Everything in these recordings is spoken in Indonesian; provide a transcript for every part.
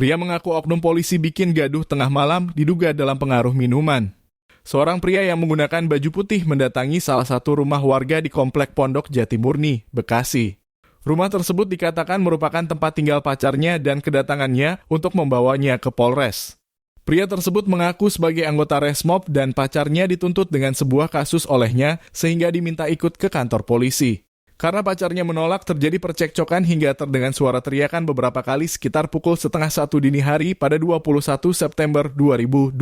Pria mengaku oknum polisi bikin gaduh tengah malam diduga dalam pengaruh minuman. Seorang pria yang menggunakan baju putih mendatangi salah satu rumah warga di Komplek Pondok Jatimurni, Bekasi. Rumah tersebut dikatakan merupakan tempat tinggal pacarnya dan kedatangannya untuk membawanya ke Polres. Pria tersebut mengaku sebagai anggota Resmob dan pacarnya dituntut dengan sebuah kasus olehnya sehingga diminta ikut ke kantor polisi. Karena pacarnya menolak, terjadi percekcokan hingga terdengar suara teriakan beberapa kali sekitar pukul 12:30 dini hari pada 21 September 2025.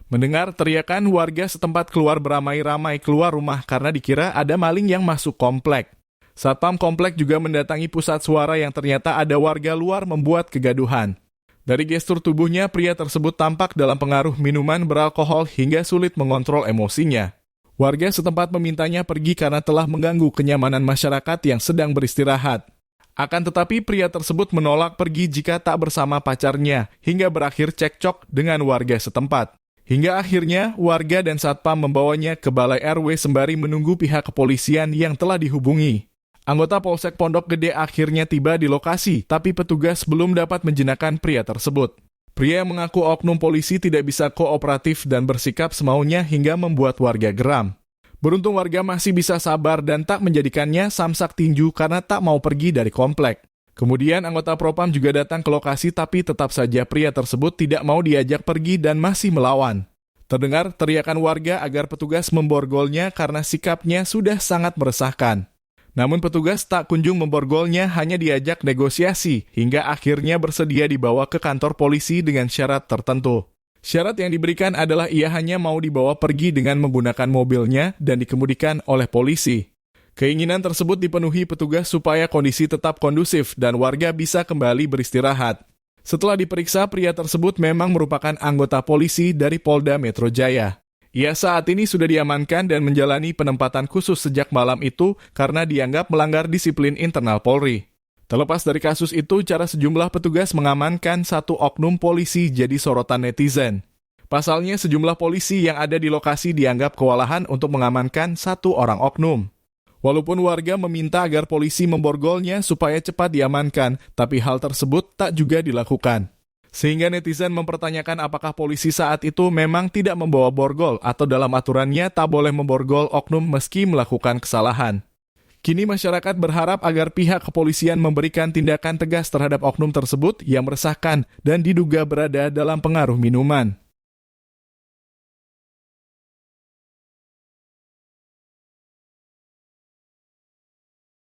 Mendengar teriakan, warga setempat keluar beramai-ramai keluar rumah karena dikira ada maling yang masuk komplek. Satpam komplek juga mendatangi pusat suara yang ternyata ada warga luar membuat kegaduhan. Dari gestur tubuhnya, pria tersebut tampak dalam pengaruh minuman beralkohol hingga sulit mengontrol emosinya. Warga setempat memintanya pergi karena telah mengganggu kenyamanan masyarakat yang sedang beristirahat. Akan tetapi pria tersebut menolak pergi jika tak bersama pacarnya, hingga berakhir cekcok dengan warga setempat. Hingga akhirnya, warga dan satpam membawanya ke Balai RW sembari menunggu pihak kepolisian yang telah dihubungi. Anggota Polsek Pondok Gede akhirnya tiba di lokasi, tapi petugas belum dapat menjinakkan pria tersebut. Pria yang mengaku oknum polisi tidak bisa kooperatif dan bersikap semaunya hingga membuat warga geram. Beruntung warga masih bisa sabar dan tak menjadikannya samsak tinju karena tak mau pergi dari komplek. Kemudian anggota Propam juga datang ke lokasi tapi tetap saja pria tersebut tidak mau diajak pergi dan masih melawan. Terdengar teriakan warga agar petugas memborgolnya karena sikapnya sudah sangat meresahkan. Namun petugas tak kunjung memborgolnya, hanya diajak negosiasi, hingga akhirnya bersedia dibawa ke kantor polisi dengan syarat tertentu. Syarat yang diberikan adalah ia hanya mau dibawa pergi dengan menggunakan mobilnya dan dikemudikan oleh polisi. Keinginan tersebut dipenuhi petugas supaya kondisi tetap kondusif dan warga bisa kembali beristirahat. Setelah diperiksa, pria tersebut memang merupakan anggota polisi dari Polda Metro Jaya. Ia saat ini sudah diamankan dan menjalani penempatan khusus sejak malam itu karena dianggap melanggar disiplin internal Polri. Terlepas dari kasus itu, cara sejumlah petugas mengamankan satu oknum polisi jadi sorotan netizen. Pasalnya, sejumlah polisi yang ada di lokasi dianggap kewalahan untuk mengamankan satu orang oknum. Walaupun warga meminta agar polisi memborgolnya supaya cepat diamankan, tapi hal tersebut tak juga dilakukan. Sehingga netizen mempertanyakan apakah polisi saat itu memang tidak membawa borgol atau dalam aturannya tak boleh memborgol oknum meski melakukan kesalahan. Kini masyarakat berharap agar pihak kepolisian memberikan tindakan tegas terhadap oknum tersebut yang meresahkan dan diduga berada dalam pengaruh minuman.